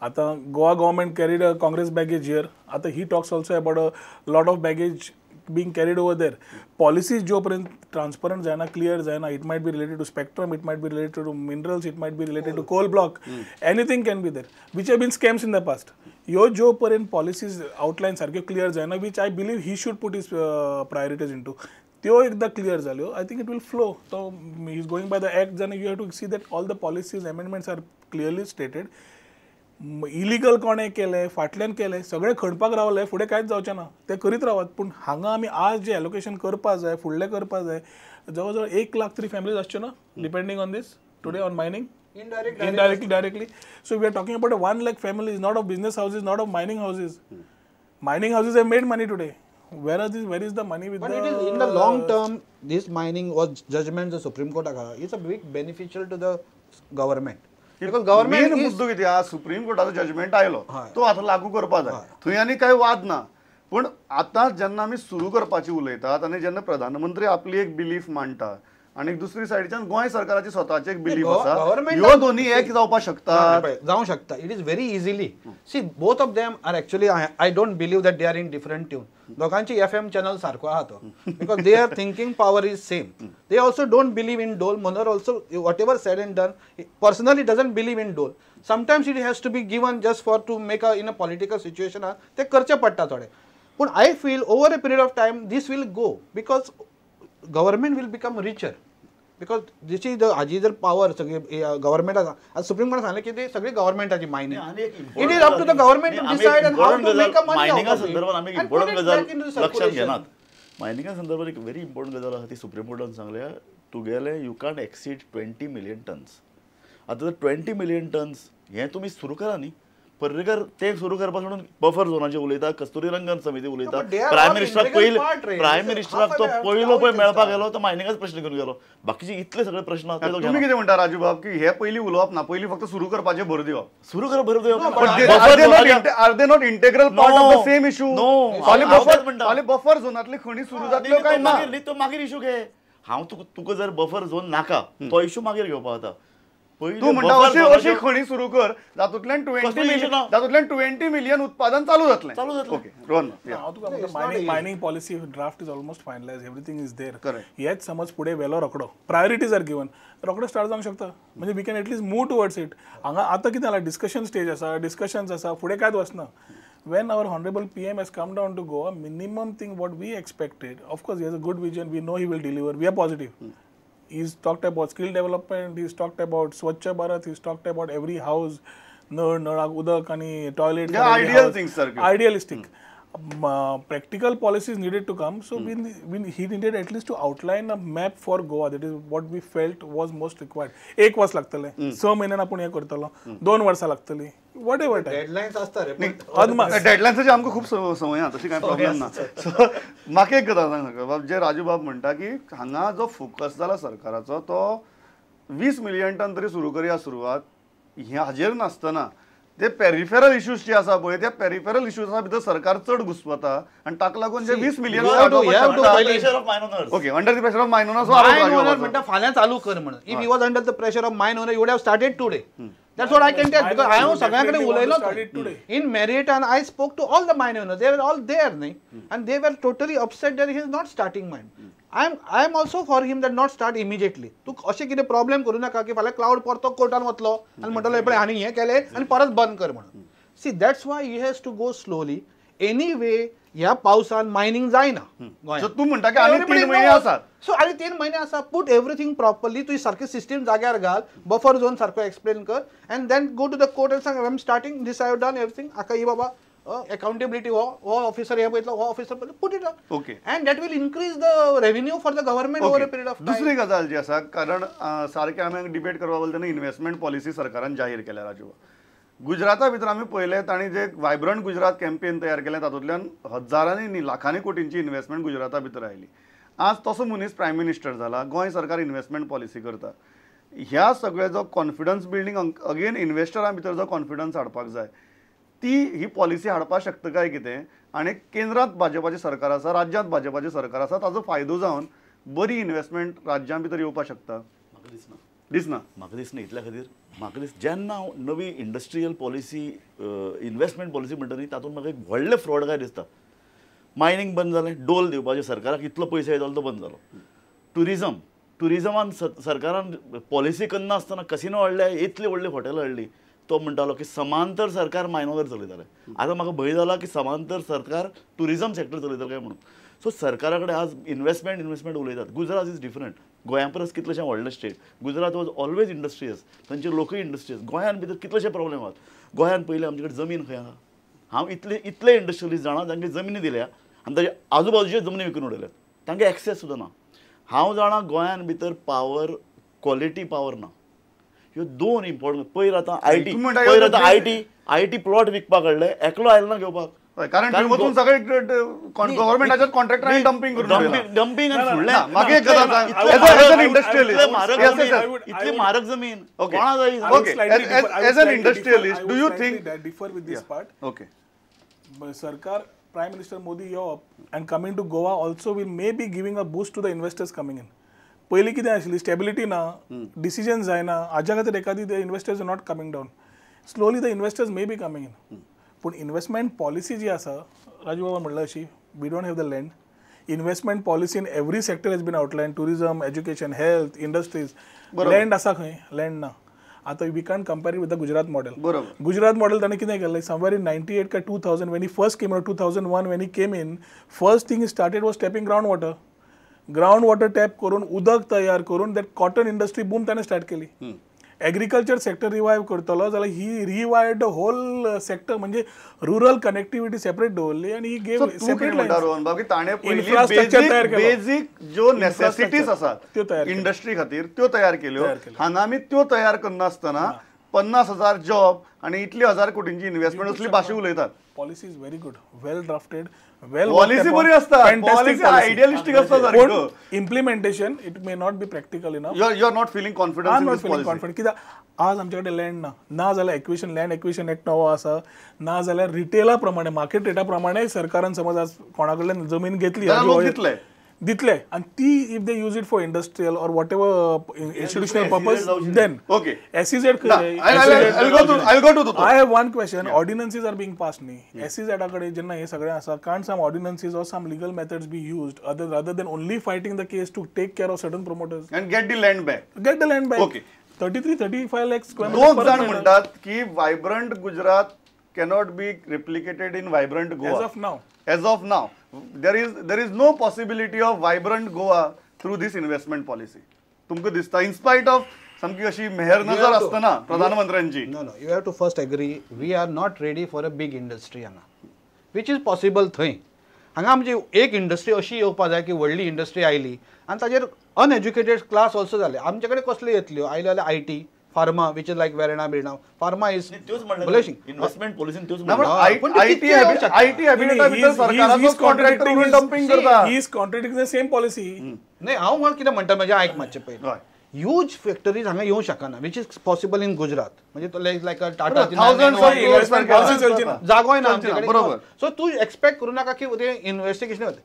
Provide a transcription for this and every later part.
आता Goa government carried a Congress baggage here. आता ही talks also about a lot of baggage being carried over there. Policies जोपर्यंत transparent जायना, clear जायना, it might be related to spectrum, it might be related to minerals, it might be related to coal block, anything can be there, which have been scams in the past. ह्यो जोपर्यंत policies outline सारख्यो clear जायना, which I believe he should put his priorities into. त्यो एकदा clear जाल्यो, I think it will flow. So he is going by the act, then you have to see that all the policies, amendments are clearly stated. Illegal कोणे केले, फाटल्यान केले, सगळे खणपाक रावले, फुडें कांयच जावचें ना, ते करीत रावात. पूण हांगा आमी आज जे एलोकेशन करपा जाय, फुडलें करपा जाय, जवळ जवळ 1 लाख तरी फॅमिलीज आसच्यो ना, depending on this today on mining indirectly. So we are talking about 1 lakh families, not of business houses, not of mining houses. Mining houses have made money today. Where is the money with but the... it is in the long term, this mining was judgment the Supreme Court is a big beneficial to the government. Because government is मुद्दो किती हा supreme कोर्टाचो judgement आयलो तो आता लागू करपा जाय, थंय आनी कांय वाद ना. पूण आतां जेन्ना आमी सुरू करपाची उलयतात आनी जेन्ना प्रधानमंत्री आपली एक बिलीफ मांडटा आणि दुसरी सायडीच्यान गोंय सरकाराची स्वताची एक बिलीफ आसा, ह्यो दोन्ही एक जावपाक शकतात. जावं शकता. It is very easily. See both of them are actually I don't believe that they are in different tune. दोघांची FM चॅनल सारको आहा तो, because they are thinking power is same. They also don't believe in dole. Manohar also whatever said and done personally doesn't believe in dole. Sometimes it has to be given just for to make a in a political situation ते करचे पडटा थोडे. पूण I feel over a period of time this will go, because government will become richer. Because जिची हाजी जर power सगळी government आसा, आज सुप्रीम कोर्टान सांगलें की ते सगळी गव्हर्मेंटाची mining. It is up to the government to decide and how to make a money. मायनिंगा संदर्भात आमी इम्पॉर्टंट गजाल लक्षात घेनात. मायनिंगा संदर्भात एक व्हेरी इम्पॉर्टंट गजाल आसा ती सुप्रीम कोर्टान सांगल्या, तुगेले you can't exceed 20 million tonnes. आता जर 20 मिलियन टन्स हे तुम्ही सुरू करा न्ही, पर्रीकर ते सुरू करपा सोडून बफर झोनाचे उलयता, कस्तुरी रंगन समिती उलयता, प्रायम मिनिस्टराक तो पयलो पळय मेळपाक गेलो तो मायनिंगाच प्रश्न घेवन गेलो. बाकीचे इतले सगळे प्रश्न आसा. तुम्ही कितें म्हणटा राजू बाब की हे पयलीं उलोवप ना, पयलीं फक्त सुरू करपाचें भर दिवप. सुरू कर भर दिवप. Are they not integral part of the same issue? फाल्यां बफर झोनांतली खणी सुरू जातल्यो काय ना, तो मागीर इशू घे. हांव तुका जर बफर झोन नाका तो इशू मागीर घेवपा जाता. तू म्हणटा अशी खणी सुरू कर जातूंतल्यान 20 मिलियन उत्पादन चालू जातलें. Okay Rohan, mining policy draft is almost finalise, everything is there. हेच समज पुढे वेलो रोकडो प्रायोरिटीज आर गिवन, रोकडो स्टार्ट जावंक शकता. म्हणजे we can at least move towards it. हांगा आतां कितें जालां, डिस्कशन स्टेज आसा, डिस्कशन्स आसा, फुडें कांयच वचना. When our honorable PM has come down to Goa, minimum thing what we expected, of course he has a good vision, we know he will deliver, we are positive. He's talked about skill development, he's talked about Swachh Bharat, he's talked about every house, nळाक उदक आणि toilet. Yeah, ideal things, sir. Idealistic. Practical policies needed to come, so he needed at least to outline a map for Goa. That is what we felt was most required. 1 वर्ष लागतले, 6 महिन्यान आपण हे करतलो, 2 वर्सां लागतली, what ever time. Deadlines आसता रे. डेडलाइन्सची आमकां खूब संवय आहा, तशी कांय प्रॉब्लेम ना. सो म्हाका एक गजाल सांग बाब, जे राजू बाब म्हणटा की हांगा जो फोकस जाला सरकाराचो तो 20 मिलियन टन तरी सुरू करया सुरवात, हे हाजेर नासतना ते पेरिफेरल इश्यूज जे आसा पळय त्या पेरिफेरल इश्यूजा भितर सरकार चड घुसपता आणि ताका लागून जे 20 million okay under the pressure of mine owner म्हणटा फाल्यां चालू कर म्हणून. If he was under the pressure of mine owner you would have started today. That's what I can tell, because I am सगळ्यांकडे उलयलो in Merit and I spoke to all the mine owners. They were all there, and they were totally upset that he is not starting mine. I am also for him that not start immediately. तू अशें कितें problem करू नाका की फाल्यां cloud परतो कोर्टान वतलो आनी म्हणटलो पळय हांणी हें केलें आनी परत बंद कर म्हणून. See that's why he has to go slowly. Anyway ह्या पावसान मायनिंग जायना गोंयांत. तू म्हणटा की आनी 3 महिने आसात. सो आनी 3 महिने आसा. Put everything properly. तुजी सारकी सिस्टम जाग्यार घाल, बफर झोन सारको एक्सप्लेन कर, and then go to the court and सांग I am starting this, I have done everything. आका ही बाबा अकाउंटेबिलिटी हो ऑफिसर हे पळयतलो, हो ऑफिसर पळयतलो, put it on. Okay. And that will increase the revenue for the government over a period of time. दुसरी गजाल जी आसा, कारण सारकें आमी डिबेट करपा वयल्यान इन्व्हेस्टमेंट पॉलिसी सरकारान जाहीर केल्या राजू. गुजराता भितर आमी पळयलें तांणी जे वायब्रंट गुजरात कॅम्पेन तयार केलें तातूंतल्यान हजारांनी न्ही लाखांनी कोटींची इन्व्हेस्टमेंट गुजराता भितर आयली. आज तसो मनीस प्रायम मिनिस्टर जाला, गोंय सरकार इन्व्हेस्टमेंट पॉलिसी करता. ह्या सगळे जो कॉन्फिडन्स बिल्डींग अगेन इन्व्हेस्टरां भितर जो कॉन्फिडन्स हाडपाक जाय ही पॉलिसी हाडपाक शकता काय कितें? आनी केंद्रांत भाजपाचें सरकार आसा, राज्यांत भाजपाचें सरकार आसा, ताजो फायदो जावन बरी इन्व्हेस्टमेंट राज्यां भितर येवपाक शकता. दिसना म्हाका दिसना इतल्या खातीर म्हाका जेन्ना हांव नवी इंडस्ट्रियल पॉलिसी इन्व्हेस्टमेंट पॉलिसी म्हणटा न्ही तातूंत म्हाका एक व्हडलें फ्रॉड काय दिसता. मायनींग बंद जालें, डोल दिवपाचें सरकाराक इतलो पयसो येतालो तो बंद जालो. टुरिजमान सरकारान पॉलिसी करना आसतना कसिनो हाडले, इतली व्हडली हॉटेलां हाडली. तो म्हणटालो की समांतर सरकार मायनोवर चलयताले. आतां म्हाका भंय जाला की समांतर सरकार टुरिजम सेक्टर चलयतलो काय म्हणून. सो सरकारा कडेन आज इन्व्हेस्टमेंट उलयतात. Gujarat is different. गोंया परस कितलेशें व्हडलें state. Gujarat was always industrious. तांचे लोकूय इंडस्ट्रियस. गोंयान भितर कितलेशे प्रॉब्लेम आहात. गोंयान पयलीं आमचे कडेन जमीन खंय आहा. हांव इतले इंडस्ट्रियलिस्ट जाणा जांचे जमिनी दिल्या आनी ताचे आजूबाजूचे जमनी विकून उडयल्यात. तांकां एक्सेस सुद्दां ना. हांव जाणा गोंयान भितर पावर, क्वॉलिटी पावर ना. ह्यो दोन इम्पॉर्टंट. पयर आतां आयटी प्लॉट विकपाक हाडले, एकलो आयलो ना घेवपाक. कारण वचून सगळे गव्हर्नमेंटाच्या कॉन्ट्रॅक्टरांनी डंपिंग करून डंपिंग आनी फुडलें मागे एक गजाल सांग. इतली म्हारग जमीन कोणा जाय. As an industrialist do you think differ with this part. Okay. Sarkar, Prime Minister Modi here and coming to Goa also will maybe giving a boost to the investors coming in. पहिली कितें आशिल्ली stability ना, decision जायना, हाज्या खातीर एखादी the investors are not coming down. Slowly the investors may be coming in. पूण investment policy जी आसा, राजू बाबा म्हणला अशी, we don't have the land. Investment policy in every sector has been outline. Tourism, education, health, industries. Land आसा खंय? Land ना. आता we can compare with the Gujarat model. Gujarat model ताणें कितें केलें? समवेअर इन 98 का 2000 when he first came out, 2001 when he came in, first thing he started was tapping ground water tap करून उदक तयार करून दॅट कॉटन इंडस्ट्री बूम ताणें start केली. एग्रीकल्चर सेक्टर रिवायव करतलो जाल्यार ही रिवायव द होल सेक्टर, म्हणजे रुरल कनेक्टिविटी सेपरेट दवरली आणि he gave separate infrastructure basic ज्यो नेसेसिटीज आसात इंडस्ट्री खातीर त्यो तयार केल्यो. हांगा आमी त्यो तयार करनासतना 50,000 जॉब आणि इतली 1000 कोटींची इन्व्हेस्टमेंट असली भाशा उलयतात. Policy is very good, well drafted, well policy बरी असता, पॉलिसी आयडियलिस्टिक असता सारको. Implementation it may not be practical enough. You are not feeling confidence in this policy. कित्याक आज आमचे कडेन लँड ना जाल्यार एक्विशन लँड एक्विशन एक्ट नवो आसा, ना जाल्यार रिटेला प्रमाणे मार्केट रेटा प्रमाणे सरकारान समज आज कोणा कडल्यान जमीन घेतली दितले आणि ती if they use it for industrial or whatever institutional purpose then okay SEZ. I have one question. Ordinances are being passed न्ही. SEZ कडे जेन्ना हे सगळे आसा, can't some ordinances or some legal methods be used rather than only fighting the case to take care of certain promoters and get the land back? Okay. 33-35 lakh square meters. दोन जण म्हणतात की vibrant Gujarat cannot be replicated in vibrant Goa. As of now, there is no possibility of vibrant Goa through this investment policy. तुमको दिसता in spite of समकी अशी मेहर नजर असतना प्रधानमंत्र्यांची. No, you have to first agree we are not ready for a big industry हांगा, which is possible थंय. हांगा आमची एक इंडस्ट्री अशी येवपा जाय की व्हडली इंडस्ट्री आयली आनी ताजेर अनएज्युकेटेड क्लास ऑल्सो जाले. आमचे कडेन कसल्यो येतल्यो आयल्यो जाल्यार IT, pharma, which is like Verna Birna. Pharma is investment पॉलिसीन त्योच IT हॅबिटेटा भितर सरकाराचो कॉन्ट्रॅक्टर म्हणून डंपिंग करता. He is contradicting the same policy. नाही हांव म्हण कितें म्हणटा म्हणजे आयक मातशें पयलीं. ह्यूज फॅक्टरीज हांगा येवंक शकना, which is possible in Gujarat. म्हणजे तो लायक टाटा जागोय ना आमचे कडेन. सो तूं एक्सपेक्ट करूं नाका की तें इन्व्हेस्टिगेशन जाता.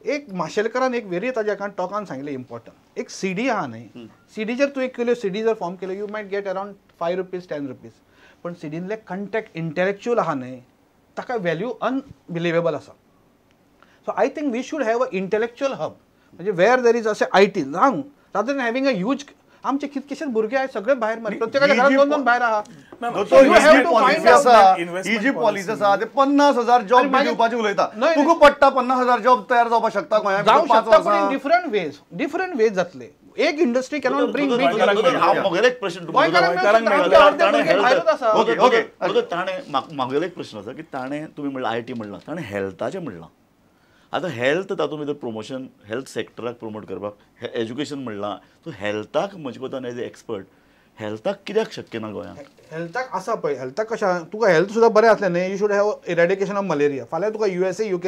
एक माशेलकरान एक वेरी ताच्या एका टॉकान सांगलें इम्पॉर्टंट. एक CD आहा न्ही, CD जर तूं एक केलो, CD जर फॉर्म केलो, you might get around 5 rupees 10 rupees. पण CDतले कंटेक्ट इंटेलेक्च्युअल आहा न्ही, ताका व्हॅल्यू अनबिलिवेबल आसा. So I think we should have a intellectual hub, म्हणजे वेअर देर इज असे IT लांग rather than having a huge. आमचे कितकेशेच भुरगे आहेत सगळे भायर मारले, प्रत्येकाच्या घरात 2-2 भायर आहा. ही जी पॉलिसी आसा ते 50,000 जॉब दिवपाचे उलयता. तुका पडटा 50,000 जॉब तयार जावपाक शकता गोंयांत? जावं शकता, पण डिफरंट वेज जातले. एक इंडस्ट्री कॅनॉट ब्रिंग बिग. म्हागेलो एक प्रश्न म्हागेलो एक प्रश्न आसा की ताणें तुमी म्हणला IT म्हणला, ताणें हेल्थाचें म्हणलां. आतां हेल्थ तातूंत भितर प्रमोशन, हेल्थ सेक्टराक प्रमोट करपाक, एज्युकेशन म्हणलां. सो हेल्थाक म्हजे कोतान एज ए एक्सपर्ट हेल्थाक कित्याक शक्य ना गोंयांत? हेल्थाक आसा पळय, हेल्थाक कशें तुका हेल्थ सुद्दां बरें आसलें न्ही, you should have eradication of malaria. फाल्यां तुका USA UK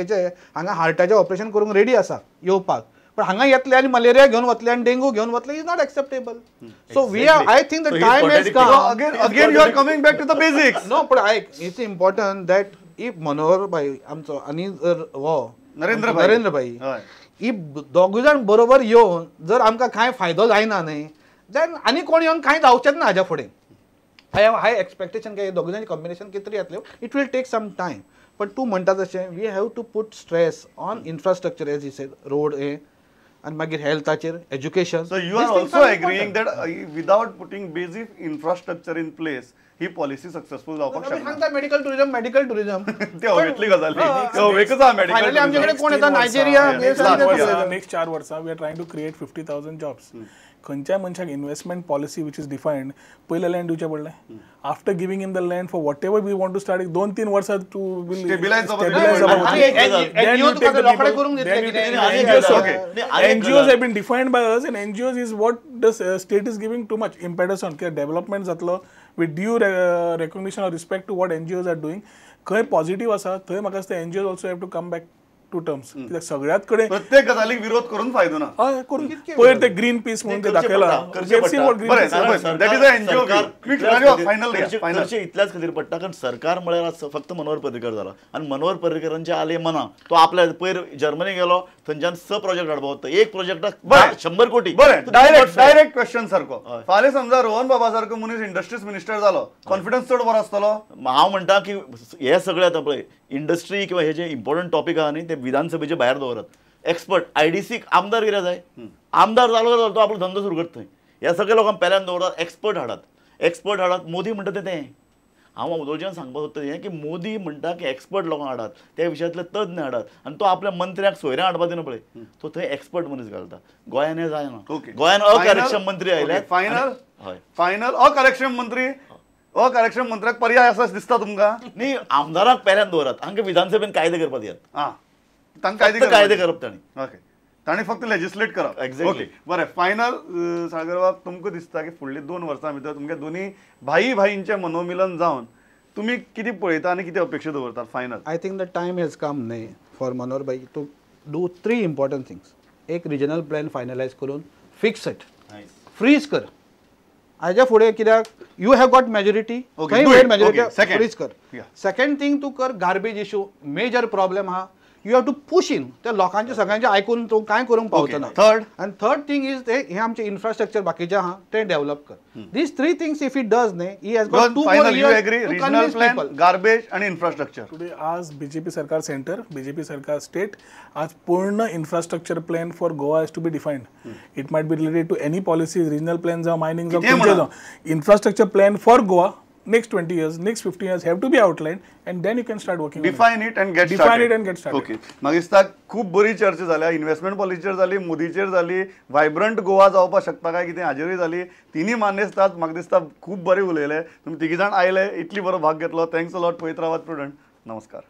हांगा हार्टाचें ऑपरेशन करूंक रेडी आसा येवपाक, पण हांगा येतले आनी मलेरिया घेवन वतले आनी डेंगू घेवन वतले, is not acceptable. So we are, I think the time has come. Again you are coming back to the basics. No, पण आयक, it's important that if Manohar bhai आमचो आनी जर हो नरेंद्र भाई ही दोग जाण बरोबर येवन जर आमकां कांय फायदो जायना न्ही, देन आनी कोण येवन कांय जावचेंच ना हाज्या फुडें. आय हॅव हाय एक्सपेक्टेशन काय दोग जाण कॉम्बिनेशन कितें तरी येतलें. It will take some time. पण तूं म्हणटा तशें we have to put stress on infrastructure as you said, road आनी मागीर हेल्थाचेर, education. So you are also agreeing that without putting basic infrastructure in place, he policy successful जावपाक शकना. सांगता मेडिकल टुरिझम ते हवेतली गजाली, ते हवेकच आहा मेडिकल. फायनली आमचे कडेन कोण येता नायजेरिया नेक्स्ट 4 वर्सां we are trying to create 50,000 jobs. खंयच्याय मनशाक investment policy which is defined पयलें लँड दिवचें पडलें. After giving him the land for whatever we want to start 2-3 वर्सां to Stabilize NGOs have been defined by us, and NGOs is what the state is giving too much impetus on. Development जातलो with due recognition or respect to what NGOs are doing. खंय positive आसा थंय म्हाका दिसता NGOs also have to come back to terms. कित्याक सगळ्यात कडेन प्रत्येक गजालीक विरोध करून फायदो ना. हय करून पयर ते ग्रीन पीस म्हणून ते दाखयला. करचे इतल्याच खातीर पडटा कारण सरकार म्हळ्यार फक्त मनोहर पर्रीकर जाला आनी मनोहर पर्रीकरांचे आले मना तो आपल्या पयर जर्मनी गेलो थंयच्यान 6 प्रोजेक्ट हाडपा वता. एक प्रोजेक्टाक 100 कोटी. डायरेक्ट क्वेश्चन सारको. फाल्यां समजा रोहन बाबा सारको मनीस इंडस्ट्रीज मिनिस्टर जालो, कॉन्फिडन्स चड बरो आसतलो. हांव म्हणटा की हे सगळे आतां पळय इंडस्ट्री किंवा हे जे इम्पॉर्टंट टॉपिक आहा न्ही ते विधानसभेचे भायर दवरात. एक्सपर्ट IDCक आमदार कितें जाय, आमदार जालो तो आपलो धंदो सुरू करता. ह्या सगळ्या लोकांक पेल्यान दवरात. एक्सपर्ट हाडात. मोदी म्हणटा तें हांव उदोवच्यान सांगपाक सोदता हें की मोदी म्हणटा की एक्सपर्ट लोकांक हाडात, त्या विशयांतले तज्ञ हाडात आनी तो आपल्या मंत्र्याक सोयऱ्यां हाडपा दिना पळय तो थंय एक्सपर्ट मनीस घालता. गोंयान हें जायना. गोंयान अकार्यक्षम मंत्री आयले. फायनल अकार्यक्षम मंत्र्याक पर्याय आसा दिसता तुमकां? न्ही आमदाराक पेल्यान दवरात. हांकां विधानसभेन कायदे करपाक दियात. तांकां कायदे करप तांणी. ओके, तांणी फक्त लेजिस्लेट करप. एक्झॅक्टली. बरें, फायनल सागर बाब तुमकां दिसता की फुडली 2 वर्सां भितर तुमगे दोनी भाईंचें मनोमिलन जावन तुमी कितें पळयता आनी कितें अपेक्षा दवरतात? Final I think the time has come न्ही for Manohar bhai to do 3 important things. एक रिजनल प्लॅन फायनलायज करून फिक्स इट, फ्रीज कर. हाज्या फुडें कित्याक you have got majority, freeze कर. सेकंड थिंग तूं कर गार्बेज इशू, मेजर प्रॉब्लेम आहा. You have to push in त्या लोकांचे सगळ्यांचे आयकून तूं कांय करूंक पावतना. थर्ड थिंग इज हे आमचे इन्फ्रास्ट्रक्चर बाकीचे आहा ते डेव्हलप कर. These 3 things if it does न्ही he has got 2 more years to convince people. Garbage आणि इन्फ्रास्ट्रक्चर. टुडे आज बीजेपी सरकार सेंटर, बीजेपी सरकार स्टेट, आज पूर्ण infrastructure plan for Goa has to be defined. It might be related to any policies, regional plan जावं, mining जावं, खंयचे जावं. Infrastructure plan for Goa next 20 years, next 15 years have to be outlined, and then you can start working. Define it and get started. Okay. म्हाका दिसता खूब बरी चर्चा जाल्या. इन्व्हेस्टमेंट पॉलिसीचेर जाली, मोदीचेर जाली, वायब्रंट गोवा जावपाक शकता काय कितें हाजेरूय जाली. तिनी मान्य आसतात. म्हाका दिसता खूब बरें उलयले. तुमी तिगी जाण आयले, इतली बरो भाग घेतलो. Thanks a lot. पळयत रावात प्रुडंट. नमस्कार.